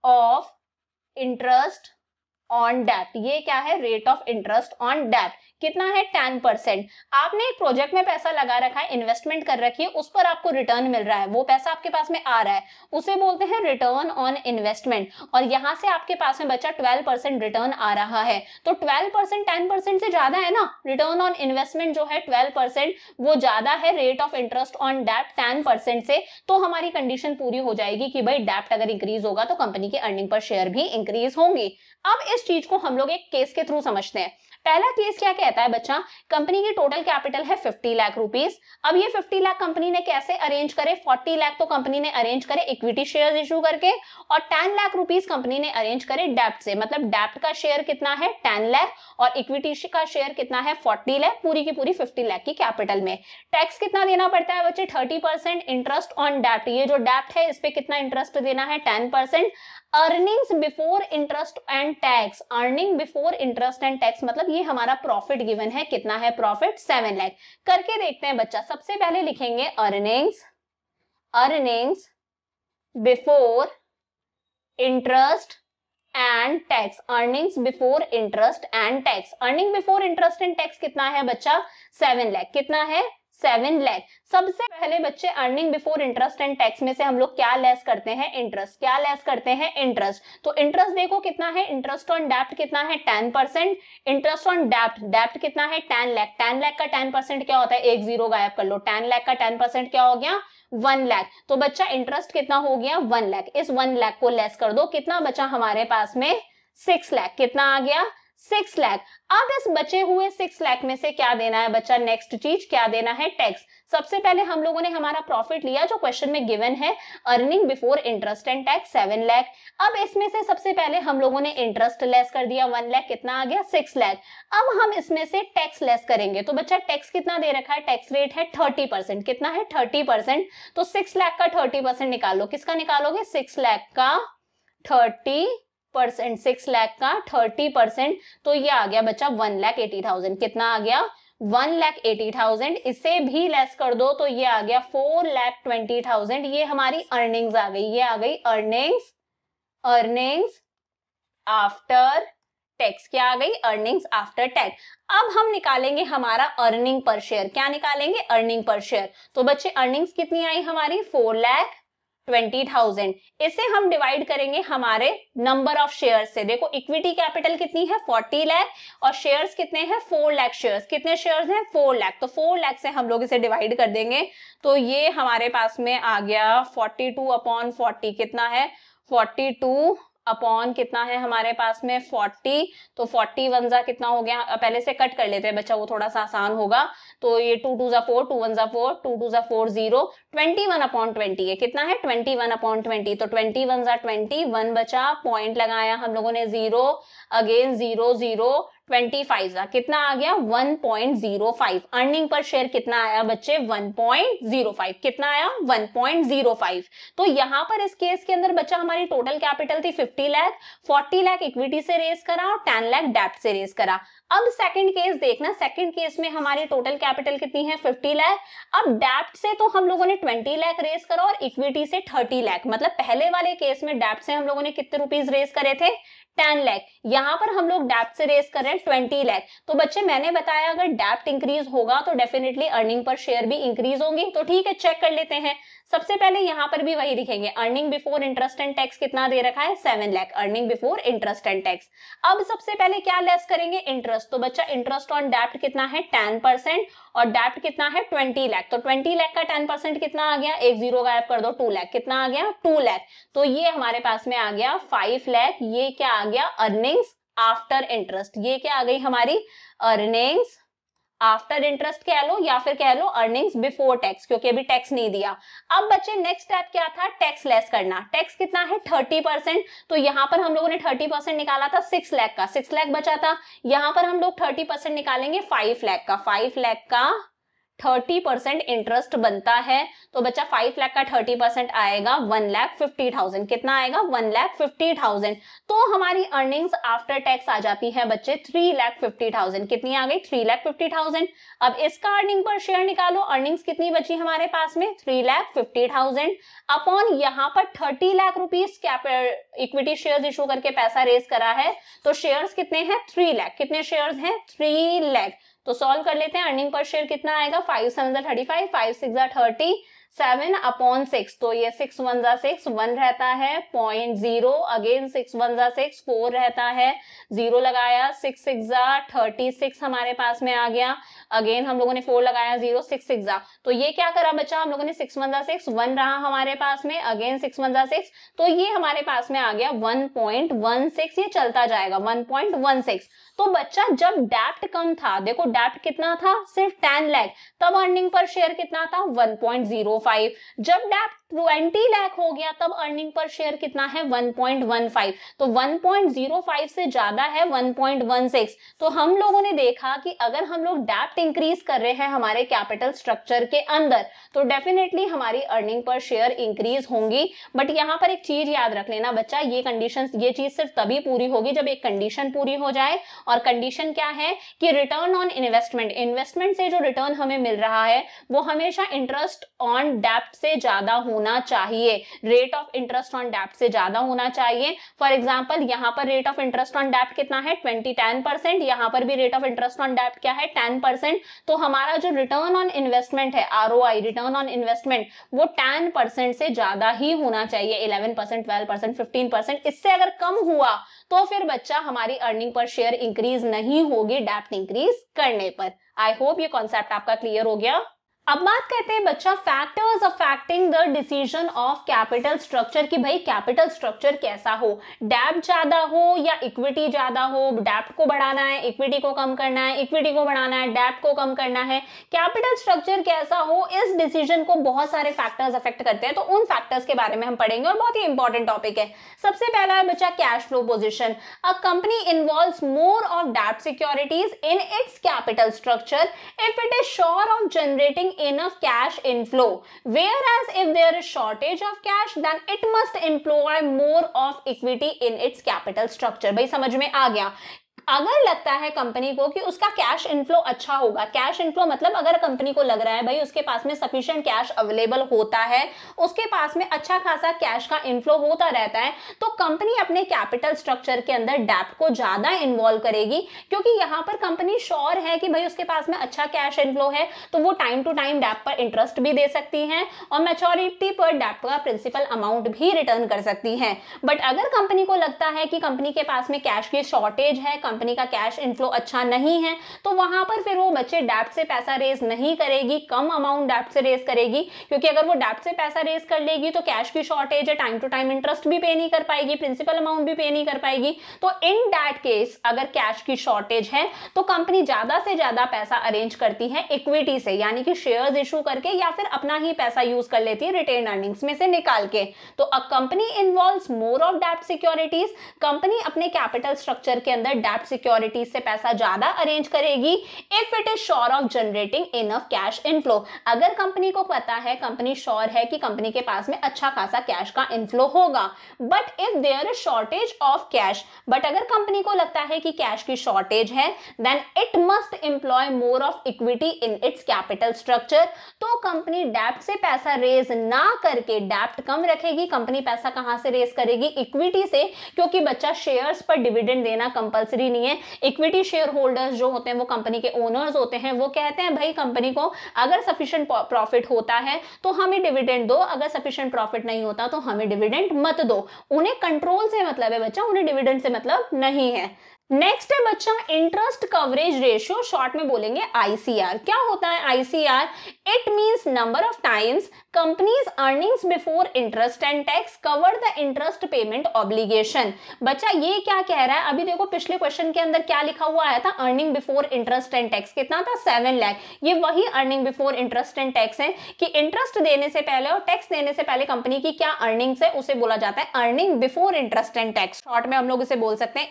ऑफ इंटरेस्ट ऑन डेब्ट। ये क्या है? रेट ऑफ इंटरेस्ट ऑन डेब्ट। कितना है? 10%। आपने एक प्रोजेक्ट में पैसा लगा रखा है, इन्वेस्टमेंट कर रखी है, उस पर आपको रिटर्न मिल रहा है, वो पैसा आपके पास में आ रहा है, उसे बोलते हैं रिटर्न ऑन इन्वेस्टमेंट। और यहां से आपके पास में बच्चा 12% रिटर्न आ रहा है। तो 12% 10% से ज्यादा है ना? रिटर्न ऑन इन्वेस्टमेंट जो है 12% वो ज्यादा है रेट ऑफ इंटरेस्ट ऑन डेब्ट 10% से। तो हमारी कंडीशन पूरी हो जाएगी कि भाई डेब्ट अगर इंक्रीज होगा तो कंपनी की अर्निंग पर शेयर भी इंक्रीज होंगी। अब इस चीज को हम लोग एक केस के थ्रू समझते हैं। पहला केस क्या कहता है बच्चा? कंपनी की टोटल कैपिटल है 50 लाख रुपीस। अब ये 50 लाख कंपनी ने कैसे अरेंज करे? 40 लाख तो कंपनी ने अरेंज करे इक्विटी शेयर्स इशू करके, और 10 लाख रुपीस कंपनी ने अरेंज करे डेब्ट से। मतलब डेब्ट का शेयर कितना है? 10 लाख, और इक्विटी का शेयर कितना है? 40 लाख, पूरी की पूरी 50 लाख की कैपिटल में। टैक्स कितना देना पड़ता है बच्चे? 30%। इंटरेस्ट ऑन डेब्ट, ये जो डेब्ट है इस पे कितना इंटरेस्ट देना है? 10%। Earnings before interest and tax, earning before interest and tax मतलब ये हमारा प्रॉफिट गिवन है, कितना है प्रॉफिट? 7 लाख। करके देखते हैं बच्चा। सबसे पहले लिखेंगे earnings before interest and tax. Earnings before interest and tax, earning before interest and tax कितना है बच्चा? 7 लाख। कितना है? 7 लाख। सबसे पहले बच्चे earning before interest and tax में से हम लोग क्या लेस करते हैं? इंटरेस्ट। क्या लेस करते हैं? इंटरेस्ट। तो इंटरेस्ट देखो कितना है? इंटरेस्ट ऑन डेब्ट कितना है? 10%। इंटरेस्ट ऑन डेब्ट कितना है? 10 लाख। 10 लाख का 10% क्या होता है? एक जीरो गायब कर लो। 10 लाख का 10% क्या हो गया? 1 लाख। तो बच्चा इंटरेस्ट कितना हो गया? 1 लाख। इस 1 लाख को लेस कर दो, कितना बचा हमारे पास में? 6 लाख। कितना आ गया? 6 लाख। अब इस बचे हुए 6 लाख में से क्या देना है बच्चा? नेक्स्ट चीज क्या देना है? टैक्स। सबसे पहले हम लोगों ने हमारा प्रॉफिट लिया जो क्वेश्चन में गिवन है, earning before interest and tax 7 lakh. अब इसमें से सबसे पहले हम लोगों ने इंटरेस्ट लेस कर दिया, 1 लाख, कितना आ गया 6 लाख। अब हम इसमें से टैक्स लेस करेंगे, तो बच्चा टैक्स कितना दे रखा है, टैक्स रेट है 30%, कितना है 30%, तो 6 लाख का 30% निकालो, किसका निकालोगे 6 लाख का 30%, 6 लाख का 30%, तो ये आ गया बच्चा 1,80,000, कितना आ गया 1,80,000। इसे भी लेस कर दो तो ये आ गया 4,20,000। ये हमारी अर्निंग्स आ गई, ये आ गई अर्निंग्स आफ्टर टैक्स। क्या आ गई, अर्निंग्स आफ्टर टैक्स। अब हम निकालेंगे हमारा अर्निंग पर शेयर, क्या निकालेंगे, अर्निंग पर शेयर। तो बच्चे अर्निंग्स कितनी आई हमारी 4,20,000। इसे हम डिवाइड करेंगे हमारे नंबर ऑफ शेयर्स से। देखो इक्विटी कैपिटल कितनी है 40 लाख और शेयर्स कितने हैं 4 लाख शेयर्स। कितने शेयर्स हैं 4 लाख, तो 4 लाख से हम लोग इसे डिवाइड कर देंगे, तो ये हमारे पास में आ गया 42/40, कितना है 42 अपॉन कितना है हमारे पास में 40, तो 40 1 जा कितना हो गया, पहले से कट कर लेते हैं बच्चा, वो थोड़ा सा आसान होगा। तो ये 2 2 जा 4, 2 1 जा 4, 2 2 जा 4, 0, 21/20 है, कितना है 21/20, तो 21 जा 20, 1 बचा, पॉइंट लगाया हम लोगों ने 0, अगेन 0 0, 25 जा कितना आ गया 1.05। अर्निंग पर शेयर कितना आया बच्चे 1.05, कितना आया 1.05। तो यहां पर इस केस के अंदर बच्चा हमारी टोटल कैपिटल थी 50 लाख, 40 लाख इक्विटी से रेस करा और 10 लाख डेब्ट से रेस करा। अब सेकंड केस देखना, सेकंड केस में हमारी टोटल कैपिटल कितनी है 50 लाख। अब डेब्ट से तो हम लोगों ने 20 लाख रेस करा और इक्विटी से 30 लाख, मतलब पहले वाले केस में डेब्ट से हम लोगों ने कितने रुपीस रेस करे थे 10 लाख, यहां पर हम लोग डेब्ट से रेस कर रहे हैं 20 लाख। तो बच्चे मैंने बताया अगर डेब्ट इंक्रीज होगा तो डेफिनेटली अर्निंग पर शेयर भी इंक्रीज होंगी। तो ठीक है, चेक कर लेते हैं। सबसे पहले यहां पर भी वही लिखेंगे, earning before interest and tax कितना दे रखा है 7 lakh, earning before interest and tax. अब सबसे पहले क्या लेस करेंगे, इंटरेस्ट। तो बच्चा इंटरेस्ट ऑन डेब्ट कितना है 10% और डेब्ट कितना है 20 लाख, तो 20 लाख का 10% कितना आ गया, एक जीरो गायब कर दो, 2 लाख, कितना आ गया 2 लाख। तो ये हमारे पास में आ गया 5 लाख। ये क्या आ गया अर्निंग्स आफ्टर इंटरेस्ट, ये क्या आ गई हमारी अर्निंग्स आफ्टर इंटरेस्ट कह लो या फिर कह लो अर्निंग्स बिफोर टैक्स, क्योंकि अभी टैक्स नहीं दिया। अब बच्चे नेक्स्ट स्टेप क्या था, टैक्स लेस करना। टैक्स कितना है 30%, तो यहां पर हम लोगों ने 30% निकाला था 6 लाख का, 6 लाख बचा था। यहां पर हम लोग 30% निकालेंगे 5 लाख का, 5 लाख का 30% इंटरेस्ट बनता है। तो बच्चा 5 लाख का 30% आएगा 1,50,000, कितना आएगा 1,50,000। तो हमारी अर्निंग्स आफ्टर टैक्स आ जाती है बच्चे 3,50,000, कितनी आ गई 3,50,000। अब इसका अर्निंग पर शेयर निकालो, अर्निंग्स कितनी बची हमारे पास में 3,50,000 अपॉन यहाँ पर 30 lakh rupees equity shares issue करके पैसा रेज करा है, तो शेयर्स कितने हैं 3 लाख, कितने शेयर्स हैं 3 लाख। तो सॉल्व कर लेते हैं, अर्निंग पर शेयर कितना आएगा 5 7 35, 5 6 30, 7/6, तो ये 6 1 जा 6, 1 रहता है 0.0, अगेन 6 1 जा 6, 4 रहता है 0 लगाया, 6 6 जा 36 हमारे पास में आ गया, अगेन हम लोगों ने 4 लगाया 0, 6 6 जा, तो ये क्या करा बच्चा हम लोगों ने 6 1 जा 6, 1 रहा हमारे पास में, अगेन 6 1 जा 6, तो ये हमारे पास में आ गया 1.16, ये चलता जाएगा 1.16। तो बच्चा जब डेब्ट कम था, देखो डेब्ट कितना था सिर्फ 10 लाख, तब अर्निंग पर शेयर कितना था 1.05। जब डेब्ट 20 लाख हो गया तब अर्निंग पर शेयर कितना है 1.15, तो 1.05 से ज्यादा है 1.16। तो हम लोगों ने देखा कि अगर हम लोग डेब्ट इंक्रीज कर रहे हैं हमारे कैपिटल स्ट्रक्चर के अंदर तो डेफिनेटली हमारी अर्निंग पर शेयर इंक्रीज होंगी। बट यहाँ पर एक चीज याद रख लेना बच्चा, ये कंडीशन, ये चीज सिर्फ तभी पूरी होगी जब एक कंडीशन पूरी हो जाए, और कंडीशन क्या है कि रिटर्न ऑन इन्वेस्टमेंट, इन्वेस्टमेंट से जो रिटर्न हमें मिल रहा है वो हमेशा इंटरेस्ट ऑन डेब्ट से ज्यादा होना चाहिए, रेट ऑफ इंटरेस्ट ऑन डेब्ट से ज्यादा होना चाहिए। फॉर एग्जांपल यहाँ पर रेट ऑफ इंटरेस्ट ऑन डेब्ट कितना है 10%, यहाँ पर भी रेट ऑफ इंटरेस्ट ऑन डेब्ट क्या है 10%, तो हमारा जो रिटर्न ऑन इन्वेस्टमेंट है ROI, रिटर्न ऑन इन्वेस्टमेंट, वो 10% से ज्यादा ही होना चाहिए, 11%, 12%, 15%। इससे अगर कम हुआ तो फिर बच्चा हमारी अर्निंग पर शेयर इंक्रीज नहीं होगी डेब्ट इंक्रीज करने पर। आई होप ये कॉन्सेप्ट आपका क्लियर हो गया। अब बात करते हैं बच्चा factors affecting the decision of capital structure कि भाई कैपिटल स्ट्रक्चर कैसा हो, डेब्ट ज्यादा हो या इक्विटी ज्यादा हो, डेब्ट को बढ़ाना है, इक्विटी को कम करना है, इक्विटी को बढ़ाना है, डेब्ट को कम करना है, कैपिटल स्ट्रक्चर कैसा हो, इस डिसीजन को बहुत सारे फैक्टर्स अफेक्ट करते हैं। तो उन फैक्टर्स के बारे में हम पढ़ेंगे और बहुत ही इंपॉर्टेंट टॉपिक है। सबसे पहला है बच्चा cash flow position. A company involves more of डेब्ट securities in its capital structure if it is sure of generating enough cash inflow, whereas if there is shortage of cash then it must employ more of equity in its capital structure। भाई समझ में आ गया। अगर लगता है company को कि उसका कैश इनफ्लो अच्छा होगा, कैश इनफ्लो मतलब अगर कंपनी को लग रहा है भाई उसके पास में सफिशिएंट कैश अवेलेबल होता है, उसके पास में अच्छा खासा कैश का इनफ्लो होता रहता है, तो कंपनी अपने कैपिटल स्ट्रक्चर के अंदर डेब्ट को ज्यादा इन्वॉल्व करेगी, क्योंकि यहाँ पर कंपनी श्योर है कि भाई उसके पास में अच्छा कैश इनफ्लो है, तो वो टाइम टू टाइम डेब्ट पर इंटरेस्ट भी दे सकती है और मैच्योरिटी पर डेब्ट का प्रिंसिपल अमाउंट भी रिटर्न कर सकती है। बट अगर कंपनी को लगता है कि कंपनी के पास में कैश की शॉर्टेज है, कंपनी का कैश इनफ्लो अच्छा नहीं है, तो वहां पर फिर वो बच्चे डेब्ट से पैसा रेज नहीं करेगी, कम अमाउंट डेब्ट से रेज करेगी, क्योंकि अगर वो डेब्ट से पैसा रेज कर लेगी तो कैश की शॉर्टेज है, टाइम टू टाइम इंटरेस्ट भी पे नहीं कर पाएगी, प्रिंसिपल अमाउंट भी पे नहीं कर पाएगी। तो इन दैट केस अगर कैश की शॉर्टेज है तो कंपनी ज्यादा से ज्यादा पैसा अरेंज करती है इक्विटी से, यानी कि शेयर्स इशू करके या फिर अपना ही पैसा यूज कर लेती है रिटेन अर्निंग्स में से निकाल के। तो अ कंपनी इन्वॉल्व्स मोर ऑफ डेब्ट सिक्योरिटीज, कंपनी अपने कैपिटल स्ट्रक्चर के अंदर डेब्ट सिक्योरिटीज से पैसा ज्यादा अरेंज करेगी if it is sure of generating enough cash inflow. अगर कंपनी को पता है, कंपनी श्योर है कि कंपनी के पास में अच्छा खासा कैश का इनफ्लो होगा। But if there is shortage of cash, but अगर कंपनी को लगता है कि कैश की शॉर्टेज है, then it must employ more of equity in its capital structure. तो कंपनी डेब्ट से पैसा रेज ना करके डेब्ट कम रखेगी। कंपनी पैसा कहां से रेज करेगी? इक्विटी से, क्योंकि बच्चा शेयर्स पर डिविडेंड देना कंपलसरी नहीं है। इक्विटी शेयर होल्डर्स जो होते हैं वो कंपनी के ओनर्स होते हैं, वो कहते हैं भाई कंपनी को अगर सफिशिएंट प्रॉफिट होता है तो हमें डिविडेंड दो, अगर सफिशिएंट प्रॉफिट नहीं होता तो हमें डिविडेंड मत दो। उन्हें कंट्रोल से मतलब है बच्चा, उन्हें डिविडेंड से मतलब नहीं है। नेक्स्ट है बच्चा इंटरेस्ट कवरेज रेशियो, शॉर्ट में बोलेंगे आईसीआर। क्या होता है ICR? It means number of times companies earnings before interest and tax cover the interest payment obligation. बच्चा ये क्या कह रहा है? अभी देखो पिछले क्वेश्चन के अंदर क्या लिखा हुआ आया था, earning before interest and tax कितना था? 7 लाख। ये वही earning before interest and tax है कि इंटरेस्ट देने से पहले और टैक्स देने से पहले कंपनी की क्या अर्निंग्स है उसे बोला जाता है earning before interest and tax. Short में हम लोग इसे बोल सकते हैं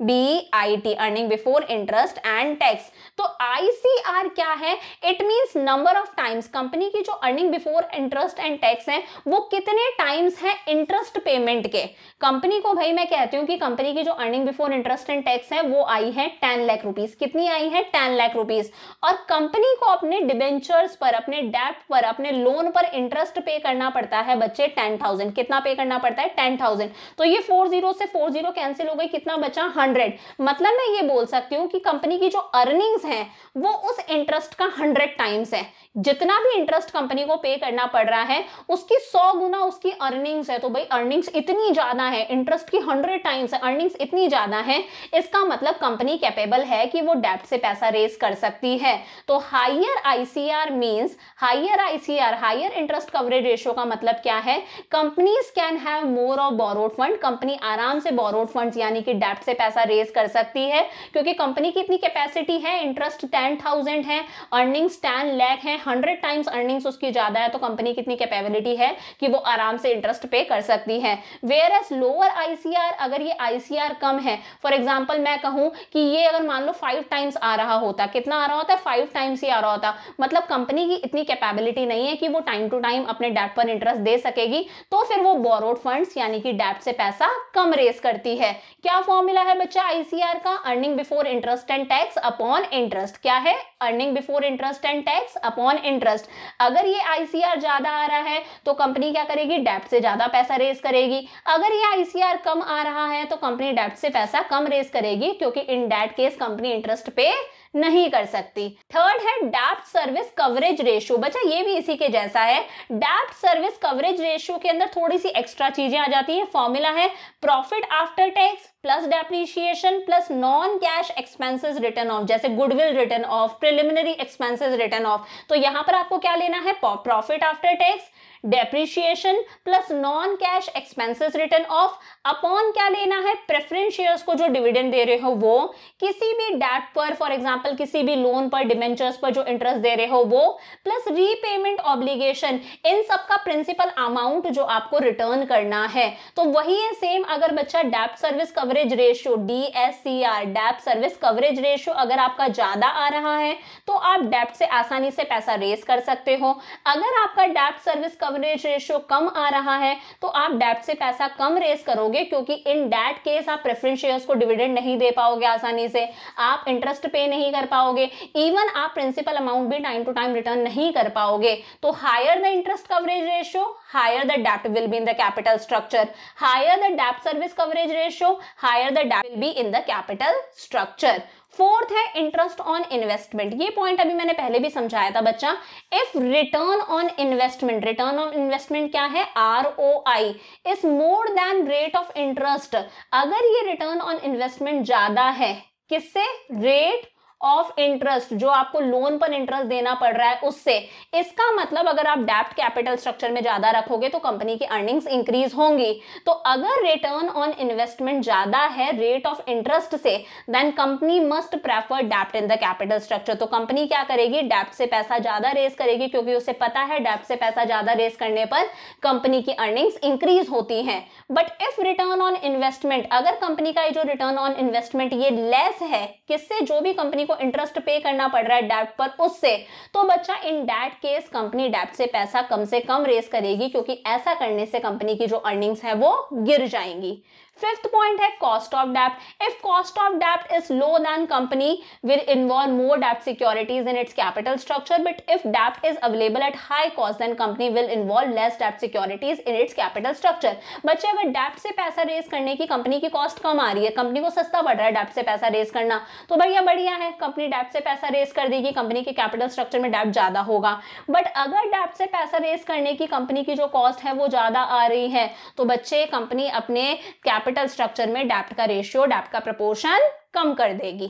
EBIT, earning before interest and tax. तो आईसीआर क्या है? It means number of times company की जो earning before interest and tax है वो कितने टाइम्स है इंटरेस्ट पेमेंट के। कंपनी को भाई मैं कहती हूं कि कंपनी की जो earning before interest and tax है वो आई है 10 लाख रुपीस। कितनी आई है? 10 लाख रुपीस। और कंपनी को अपने डिबेंचर्स पर, अपने डेब्ट पर, अपने लोन पर इंटरेस्ट पे करना पड़ता है बच्चे 10,000। कितना पे करना पड़ता है? 10,000। तो ये 40 से 40 कैंसिल हो गई, कितना बचा? 100। मतलब मैं ये बोल सकती हूँ कि कंपनी की जो अर्निंग्स है वो उस इंटरेस्ट का 100 टाइम्स है। जितना भी इंटरेस्ट कंपनी को पे करना पड़ रहा है उसकी 100 गुना उसकी अर्निंग्स है। तो भाई अर्निंग्स इतनी ज्यादा है, इंटरेस्ट की 100 टाइम्स है, अर्निंग्स इतनी ज्यादा है, इसका मतलब कंपनी कैपेबल है कि वो डेब्ट से पैसा रेज कर सकती है। तो higher ICR means, higher ICR, higher interest coverage ratio का मतलब क्या है? Companies can have more of borrowed fund. Company आराम से बोरोड फंड्स यानी कि डेब्ट से पैसा रेज कर सकती है, क्योंकि कंपनी की इतनी कैपेसिटी है, इंटरेस्ट 10,000 है, अर्निंग्स 10 लाख है, 100 टाइम्स अर्निंग्स उसकी ज्यादा है, तो कंपनी की इतनी कैपेबिलिटी है कि वो आराम से इंटरेस्ट पे कर सकती है। वेयर एज लोअर आईसीआर, अगर ये आईसीआर कम है, फॉर एग्जांपल मैं कहूं कि ये अगर मान लो 5 टाइम्स आ रहा होता, कितना आ रहा होता है? 5 टाइम्स ही आ रहा होता, मतलब कंपनी की इतनी कैपेबिलिटी नहीं है कि वो टाइम टू टाइम अपने डेब्ट पर इंटरेस्ट दे सकेगी, तो फिर वो बोरोड फंड्स यानी कि डेब्ट से पैसा कम रेज करती है। क्या फॉर्मूला है बच्चा आईसीआर का? Earning before interest and tax upon interest. क्या है? Earning before interest and tax upon interest. अगर ये आईसीआर ज्यादा आ रहा है तो कंपनी क्या करेगी? डेब्ट से ज्यादा पैसा रेज करेगी। अगर ये आईसीआर कम आ रहा है तो कंपनी डेब्ट से पैसा कम रेज करेगी, क्योंकि in that case company interest पे नहीं कर सकती। थर्ड है डेब्ट सर्विस कवरेज रेशियो। बच्चा ये भी इसी के जैसा है। डेब्ट सर्विस कवरेज रेशियो के अंदर थोड़ी सी एक्स्ट्रा चीजें आ जाती है। फॉर्मूला है profit after tax plus depreciation plus non cash expenses written off, जैसे goodwill written off, preliminary expenses written off. तो यहां पर आपको क्या लेना है, profit after tax, depreciation plus non cash expenses written off upon क्या लेना है, प्रेफरेंस शेयर्स को जो डिविडेंड दे रहे हो वो, किसी भी डेट पर, फॉर एग्जांपल किसी भी लोन पर, डिबेंचर्स पर जो इंटरेस्ट दे रहे हो वो, प्लस रीपेमेंट ऑब्लिगेशन, इन सब का प्रिंसिपल अमाउंट जो आपको रिटर्न करना है। तो वही है सेम। अगर बच्चा डेब्ट सर्विस कवरेज रेशियो DSCR, डेब्ट सर्विस कवरेज रेशियो अगर आपका ज्यादा आ रहा है तो आप डेब्ट से आसानी से पैसा रेज कर सकते हो। अगर आपका डेब्ट सर्विस कवरेज रेशियो कम आ रहा है तो आप डेब्ट से पैसा कम रेज करोगे, क्योंकि इन दैट केस आप प्रेफरेंस शेयर्स को डिविडेंड नहीं दे पाओगे आसानी से, आप इंटरेस्ट पे नहीं कर पाओगे, इवन आप प्रिंसिपल अमाउंट भी टाइम टू टाइम रिटर्न नहीं कर पाओगे। तो higher the interest coverage ratio, higher the डेब्ट will be in the capital structure, higher the डेब्ट service coverage ratio, higher the डेब्ट will be in the capital structure. Fourth है interest on investment. ये point अभी मैंने पहले भी समझाया था बच्चा। If return on investment, return on investment क्या है, ROI is more than rate of interest. अगर ये रिटर्न ऑन इन्वेस्टमेंट ज्यादा है, किससे, रेट ऑफ इंटरेस्ट, जो आपको लोन पर इंटरेस्ट देना पड़ रहा है उससे, इसका मतलब अगर आप डेब्ट कैपिटल स्ट्रक्चर में ज्यादा रखोगे तो कंपनी की अर्निंग्स इंक्रीज होंगी। तो अगर रिटर्न ऑन इन्वेस्टमेंट ज्यादा है रेट ऑफ इंटरेस्ट से, देन कंपनी मस्ट प्रेफर डेब्ट इन द कैपिटल स्ट्रक्चर। तो कंपनी क्या करेगी, डेब्ट से पैसा ज्यादा रेज करेगी, क्योंकि उसे पता है डेब्ट से पैसा ज्यादा रेज करने पर कंपनी की अर्निंग्स इंक्रीज होती हैं। But if return on investment, अगर कंपनी का जो रिटर्न ऑन इन्वेस्टमेंट ये लेस है, किससे, जो भी कंपनी को इंटरेस्ट पे करना पड़ रहा है डेब्ट पर उससे, तो बच्चा इन दैट केस कंपनी डेब्ट से पैसा कम से कम रेज करेगी, क्योंकि ऐसा करने से कंपनी की जो अर्निंग्स है वो गिर जाएंगी। फिफ्थ पॉइंट है कॉस्ट ऑफ डेब्ट। इफ कॉस्ट ऑफ डेब्ट is low than company will involve more डेब्ट securities in its capital structure, but if डेब्ट is available at high cost than company will involve less डेब्ट securities in its capital structure. बच्चे अगर डेब्ट से पैसा raise करने की कंपनी की कॉस्ट कम आ रही है, कंपनी को सस्ता पड़ रहा है डेब्ट से पैसा रेज करना, तो भैया बढ़िया है, कंपनी डेब्ट से पैसा रेज कर देगी, कंपनी के कैपिटल स्ट्रक्चर में डेब्ट ज्यादा होगा। बट अगर डेब्ट से पैसा रेज करने की कंपनी की जो कॉस्ट है वो ज्यादा आ रही है, तो बच्चे कंपनी अपने कैपिटल स्ट्रक्चर में डेब्ट का रेशियो, डेब्ट का प्रपोर्शन कम कर देगी।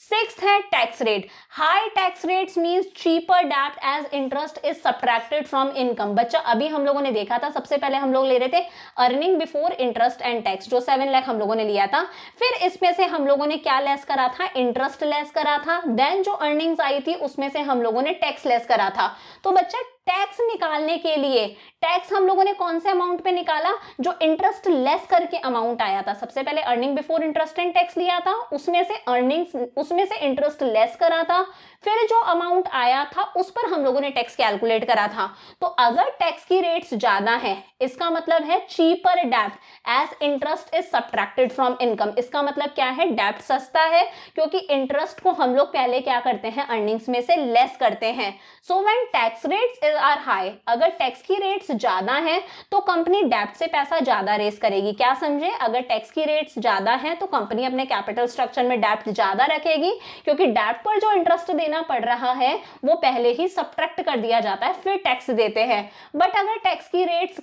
सिक्स्थ है tax rate. High tax rates means cheaper डेब्ट as interest is subtracted from income. बच्चा अभी हम लोगों ने देखा था, सबसे पहले हम लोग ले रहे थे earning before interest and tax, जो 7 लाख हम लोगों ने लिया था। फिर इसमें से हम लोगों ने क्या लेस करा था, इंटरेस्ट लेस करा था। देन जो अर्निंग्स आई थी उसमें से हम लोगों ने टैक्स लेस करा था। तो बच्चा टैक्स निकालने के लिए, टैक्स हम लोगों ने कौन से अमाउंट पे निकाला, जो इंटरेस्ट लेस करके अमाउंट आया था। सबसे पहले earning before interest and tax लिया था, उसमें से इंटरेस्ट लेस करा था, फिर जो अमाउंट आया था उस पर हम लोगों ने टैक्स कैलकुलेट करा था। तो अगर टैक्स की रेट्स ज्यादा है, इसका मतलब है चीपर डेब्ट as interest is subtracted from income. इसका मतलब क्या है, डेब्ट सस्ता है, क्योंकि इंटरेस्ट को हम लोग पहले क्या करते हैं, अर्निंग्स में से लेस करते हैं। So when tax rates are high, अगर टैक्स की रेट्स ज्यादा है तो कंपनी डेब्ट से पैसा ज्यादा रेस करेगी। क्या समझे, अगर टैक्स की रेट्स ज्यादा है तो कंपनी अपने कैपिटल स्ट्रक्चर में डेब्ट ज्यादा रखेगी, क्योंकि डेब्ट पर जो इंटरेस्ट देना पड़ रहा है वो पहले ही सब्ट्रैक्ट कर दिया जाता है, फिर टैक्स देते हैं। बट अगर टैक्स की रेट्स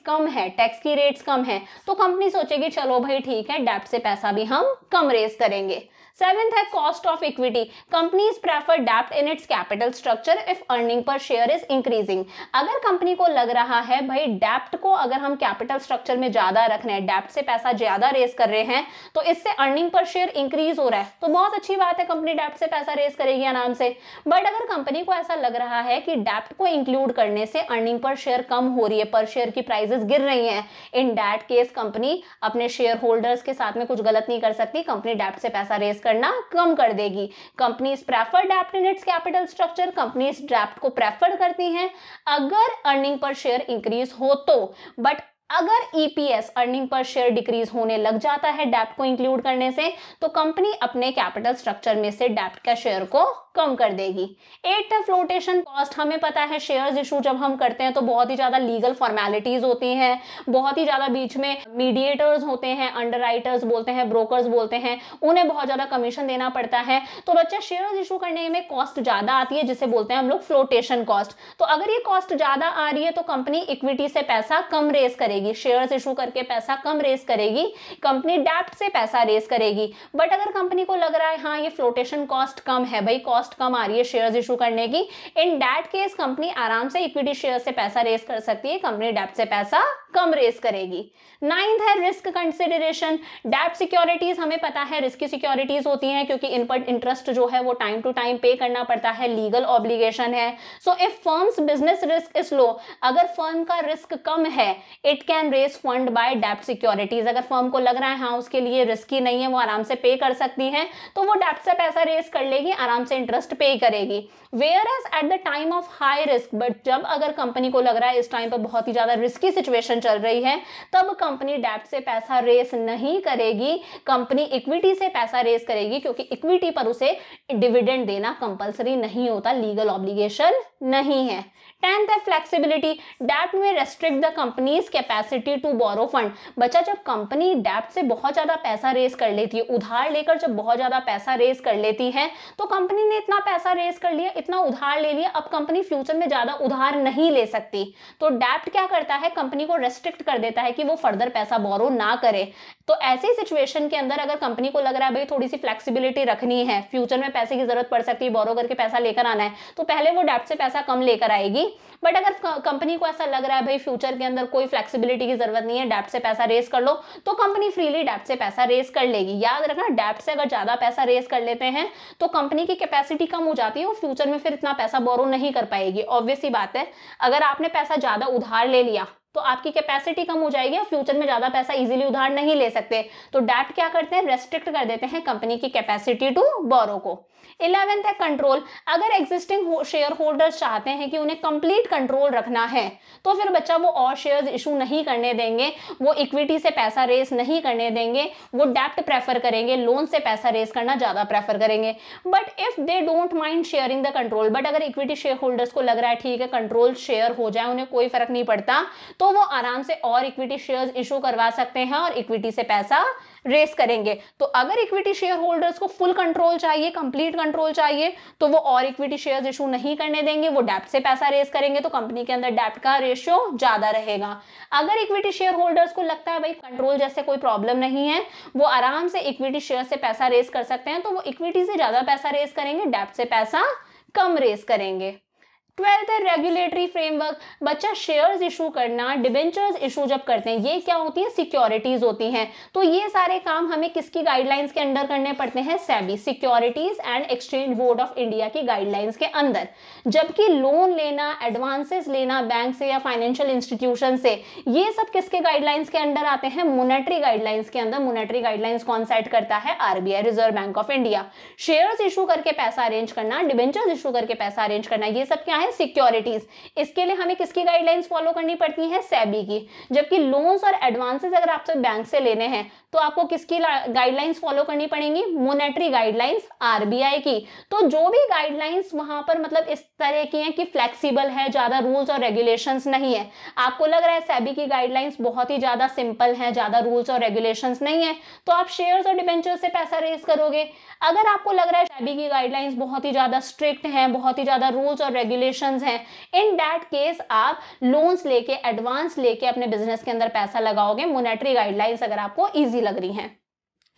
कम है तो कंपनी सोचेगी चलो भाई ठीक है, डेब्ट से पैसा भी हम कम रेस करेंगे। सेवेंथ है cost of equity. Companies prefer डेब्ट in its capital structure if earning per share is increasing. अगर कंपनी को लग रहा है भाई डेब्ट को अगर हम कैपिटल स्ट्रक्चर में ज्यादा रख रहे हैं, डेब्ट से पैसा ज्यादा रेस कर रहे हैं, तो इससे अर्निंग पर शेयर इंक्रीज हो रहा है, तो बहुत अच्छी बात है, कंपनी डेब्ट से पैसा रेस करेगी आराम से। बट अगर कंपनी को ऐसा लग रहा है कि डेब्ट को इंक्लूड करने से अर्निंग पर शेयर कम हो रही है, पर शेयर की प्राइसेस गिर रही हैं, इन दैट केस कंपनी अपने शेयर होल्डर्स के साथ में कुछ गलत नहीं कर सकती, कंपनी डेब्ट से पैसा रेस करना कम कर देगी। कंपनीज प्रेफर डेब्ट in its capital structure, companies डेब्ट को प्रेफर करती हैं अगर अर्निंग पर शेयर इंक्रीज हो तो। बट अगर EPS earning per share decrease होने लग जाता है डेब्ट को इंक्लूड करने से, तो कंपनी अपने कैपिटल स्ट्रक्चर में से डेब्ट का शेयर को कम कर देगी। 8 है फ्लोटेशन कॉस्ट। हमें पता है शेयर्स इशू जब हम करते हैं तो बहुत ही ज्यादा लीगल फॉर्मेलिटीज होती हैं, बहुत ही ज्यादा बीच में मीडिएटर्स होते हैं, अंडरराइटर्स बोलते हैं, ब्रोकर्स बोलते हैं, उन्हें बहुत ज्यादा कमीशन देना पड़ता है। तो बच्चा शेयर्स इशू करने में कॉस्ट ज्यादा आती है जिसे बोलते हैं हम लोग फ्लोटेशन कॉस्ट। तो अगर ये कॉस्ट ज्यादा आ रही है तो कंपनी इक्विटी से पैसा कम रेस करेगी, शेयर्स इशू करके पैसा कम रेस करेगी, कंपनी डेब्ट से पैसा रेस करेगी। बट अगर कंपनी को लग रहा है हाँ ये फ्लोटेशन कॉस्ट कम है, भाई कॉस्ट कम आ रही है शेयर्स इशू करने की, इन दैट केस कंपनी आराम से इक्विटी शेयर से पैसा रेस कर सकती है, कंपनी डेब्ट से पैसा कम रेस करेगी। 9th है रिस्क कंसिडरेशन। डेब्ट सिक्योरिटीज हमें पता है रिस्की सिक्योरिटीज होती हैं क्योंकि इन पर इंटरेस्ट जो है वो टाइम टू टाइम पे करना पड़ता है, लीगल ऑब्लिगेशन है। So if firms business risk is low, अगर फर्म का रिस्क कम है, it can raise fund by डेब्ट सिक्योरिटीज। अगर फर्म को लग रहा है हाँ उसके लिए रिस्की नहीं है, वो आराम से पे कर सकती है, तो वो डेब्ट से पैसा रेस कर लेगी, आराम से इंटरेस्ट पे करेगी। Where as at the time of high risk, but जब अगर कंपनी को लग रहा है इस टाइम पर बहुत ही ज्यादा रिस्की सिचुएशन चल रही है, तब कंपनी डेब्ट से पैसा रेस नहीं करेगी, कंपनी इक्विटी से पैसा रेस करेगी, क्योंकि इक्विटी पर उसे डिविडेंड देना कंपलसरी नहीं होता, लीगल ऑब्लिगेशन नहीं है। 10th है फ्लेक्सिबिलिटी। डेब्ट में restrict the company's capacity to borrow fund. बच्चा जब कंपनी डेब्ट से बहुत ज्यादा पैसा रेस कर लेती है, उधार लेकर जब बहुत ज्यादा पैसा रेस कर लेती है, तो कंपनी ने इतना पैसा रेस कर लिया, इतना उधार ले लिया, अब कंपनी फ्यूचर में ज्यादा उधार नहीं ले सकती। तो डेब्ट क्या करता है, कंपनी को रेस्ट्रिक्ट कर देता है कि वो फर्दर पैसा बोरो ना करे। तो ऐसी सिचुएशन के अंदर अगर कंपनी को लग रहा है भाई थोड़ी सी फ्लेक्सिबिलिटी रखनी है, फ्यूचर में पैसे की जरूरत पड़ सकती है, बोरो करके पैसा लेकर आना है, तो पहले वो डेब्ट से पैसा कम लेकर आएगी। बट अगर कंपनी को ऐसा लग रहा है भाई फ्यूचर के अंदर कोई फ्लेक्सिबिलिटी की जरूरत नहीं है, डेब्ट से पैसा रेस कर लो, तो कंपनी फ्रीली डेब्ट से पैसा रेस कर लेगी। याद रखना, डेब्ट से अगर ज्यादा पैसा रेस कर लेते हैं तो कंपनी की कैपेसिटी कम हो जाती है, वो फ्यूचर में फिर इतना पैसा बोरो नहीं कर पाएगी। ऑब्वियस सी बात है, अगर आपने पैसा ज्यादा उधार ले लिया तो आपकी कैपेसिटी कम हो जाएगी और फ्यूचर में ज्यादा पैसा इजीली उधार नहीं ले सकते। तो डेब्ट क्या करते हैं, रेस्ट्रिक्ट कर देते हैं कंपनी की कैपेसिटी टू बोरो को। 11th है कंट्रोल। अगर एग्जिस्टिंग शेयर होल्डर्स चाहते हैं कि उन्हें कंप्लीट कंट्रोल रखना है, तो फिर बच्चा वो और शेयर्स इशू नहीं करने देंगे, वो इक्विटी से पैसा रेस नहीं करने देंगे, वो डेब्ट प्रेफर करेंगे, लोन से पैसा रेस करना ज्यादा प्रेफर करेंगे। But if they don't mind sharing the control, but अगर इक्विटी शेयर होल्डर्स को लग रहा है ठीक है कंट्रोल शेयर हो जाए, उन्हें कोई फर्क नहीं पड़ता, तो वो आराम से और इक्विटी शेयर्स इशू करवा सकते हैं और इक्विटी से पैसा रेस करेंगे। तो अगर इक्विटी शेयर होल्डर्स को फुल कंट्रोल चाहिए, कंप्लीट कंट्रोल चाहिए, तो वो और इक्विटी शेयर्स इशू नहीं करने देंगे, वो डेब्ट से पैसा रेस करेंगे, तो कंपनी के अंदर डेब्ट का रेशियो ज्यादा रहेगा। अगर इक्विटी शेयर होल्डर्स को लगता है भाई कंट्रोल जैसे कोई प्रॉब्लम नहीं है, वो आराम से इक्विटी शेयर से पैसा रेस कर सकते हैं, तो वो इक्विटी से ज्यादा पैसा रेस करेंगे, डेब्ट से पैसा कम रेस करेंगे। 12th है रेगुलेटरी फ्रेमवर्क। बच्चा शेयर्स इशू करना, डिबेंचर्स इशू जब करते हैं, ये क्या होती है, सिक्योरिटीज होती हैं। तो ये सारे काम हमें किसकी गाइडलाइंस के अंडर करने पड़ते हैं, SEBI, securities and exchange board of India की गाइडलाइंस के अंदर। जबकि लोन लेना, एडवांसेस लेना बैंक से या फाइनेंशियल इंस्टीट्यूशन से, ये सब किसके गाइडलाइंस के अंडर आते हैं, मॉनेटरी गाइडलाइंस के अंदर। मॉनेटरी गाइडलाइंस कौन सेट करता है, RBI, reserve bank of India. Shares issue करके पैसा अरेंज करना, डिबेंचर्स इशू करके पैसा अरेंज करना, ये सब क्या है, सिक्योरिटीज। इसके लिए हमें किसकी गाइडलाइंस फॉलो करनी पड़ती है, सेबी की। जबकि लोन्स और एडवांसेस अगर आपसे बैंक से लेने हैं तो आपको किसकी गाइडलाइंस फॉलो करनी पड़ेंगी, मॉनेटरी गाइडलाइंस, आरबीआई की। तो जो भी गाइडलाइंस वहां पर मतलब इस तरह की हैं कि फ्लेक्सिबल है, ज्यादा रूल्स और रेगुलेशंस नहीं है। आपको लग रहा है सेबी की गाइडलाइंस बहुत ही ज्यादा सिंपल है, ज्यादा रूल्स और रेगुलेशंस नहीं है, तो आप शेयर्स और डिबेंचर्स से पैसा रेस करोगे। अगर आपको लग रहा है सेबी की गाइडलाइंस बहुत ही ज्यादा स्ट्रिक्ट हैं, बहुत ही ज्यादा रूल्स और रेगुलेशंस हैं, इन दैट केस आप लोन्स लेके, एडवांस लेके अपने बिजनेस के अंदर पैसा लगाओगे, मॉनेटरी गाइडलाइंस अगर आपको इजी लग रही हैं।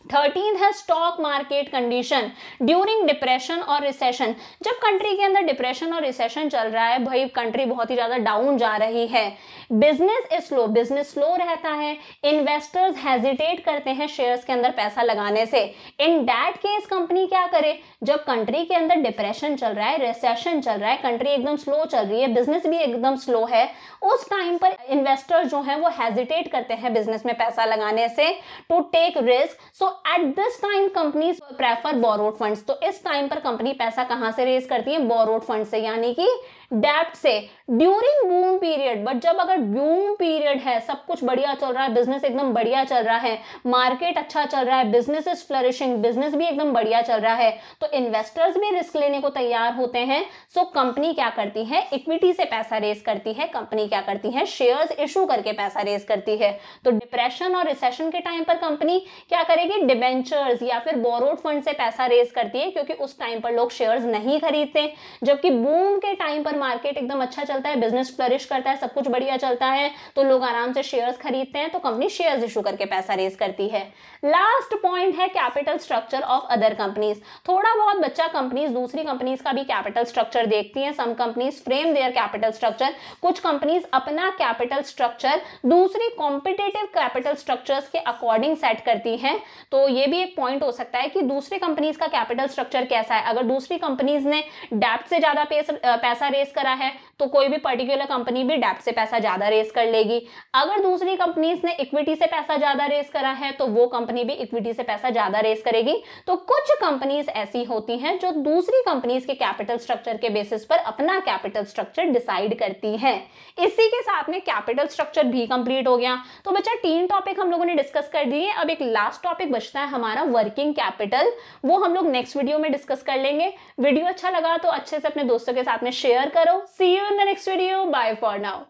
13 है stock market condition during depression और रिसेशन। जब कंट्री के अंदर डिप्रेशन और रिसेशन चल रहा है, भाई कंट्री बहुत ही ज्यादा डाउन जा रही है, business is slow, business slow रहता है, इन्वेस्टर्स हेजिटेट करते हैं शेयर्स के अंदर पैसा लगाने से। इन दैट केस कंपनी क्या करे, जब कंट्री के अंदर डिप्रेशन चल रहा है, रिसेशन चल रहा है, कंट्री एकदम स्लो चल रही है, बिजनेस भी एकदम स्लो है, उस टाइम पर इन्वेस्टर्स जो है वो हेजिटेट करते हैं बिजनेस में पैसा लगाने से, to take risk. So at this time companies prefer borrowed funds, तो इस टाइम पर कंपनी पैसा कहां से रेज करती है? बोरोड फंड से, यानी कि डेप्ट से, ड्यूरिंग बूम पीरियड। बट जब अगर बूम पीरियड है, सब कुछ बढ़िया चल रहा है, बिजनेस एकदम बढ़िया चल रहा है, मार्केट अच्छा चल रहा है, बिजनेस इज फ्लरिशिंग, बिजनेस भी एकदम बढ़िया चल रहा है, तो इन्वेस्टर्स भी रिस्क लेने को तैयार होते हैं। सो कंपनी क्या करती है? इक्विटी से पैसा रेज करती है। कंपनी क्या करती है? शेयर्स इशू करके पैसा रेज करती है। तो डिप्रेशन और रिसेशन के टाइम पर कंपनी क्या करेगी? डिबेंचर्स या फिर बोरोड फंड से पैसा रेज करती है, क्योंकि उस टाइम पर लोग शेयर्स नहीं खरीदते। जबकि बूम के टाइम पर मार्केट एकदम अच्छा चलता है, बिजनेस फ्लरिश करता है, सब कुछ बढ़िया चलता है, तो लोग आराम से शेयर्स खरीदते हैं, तो कंपनी शेयर्स इशू करके पैसा रेज करती है। लास्ट पॉइंट है capital structure of other companies. थोड़ा बहुत बच्चा कंपनीज दूसरी कंपनीज का भी कैपिटल स्ट्रक्चर देखती हैं। Some companies frame their capital structure, कुछ कंपनीज अपना कैपिटल स्ट्रक्चर दूसरी कॉम्पिटिटिव कैपिटल स्ट्रक्चर्स के अकॉर्डिंग सेट करती हैं। तो ये भी एक पॉइंट हो सकता है कि दूसरी कंपनीज का कैपिटल स्ट्रक्चर कैसा है। अगर दूसरी कंपनीज ने डेब्ट से ज्यादा पैसा रेज करा है, तो कोई भी पर्टिकुलर कंपनी भी डेब्ट से पैसा ज्यादा रेज कर लेगी। अगर दूसरी कंपनीज ने इक्विटी से पैसा ज्यादा रेज करा है, तो वो कंपनी भी इक्विटी से पैसा ज्यादा रेज करेगी। तो कुछ कंपनीज ऐसी होती हैं जो दूसरी कंपनीज के कैपिटल स्ट्रक्चर के बेसिस पर अपना कैपिटल स्ट्रक्चर डिसाइड करती हैं। इसी के साथ में कैपिटल स्ट्रक्चर भी कंप्लीट हो गया। तो बच्चा 3 टॉपिक हम लोगों ने डिस्कस कर दिए। अब एक लास्ट टॉपिक बचता है हमारा वर्किंग कैपिटल, वो हम लोग नेक्स्ट वीडियो में डिस्कस कर लेंगे। वीडियो अच्छा लगा तो अच्छे से अपने दोस्तों के साथ में शेयर करो। See you in the next video, bye for now.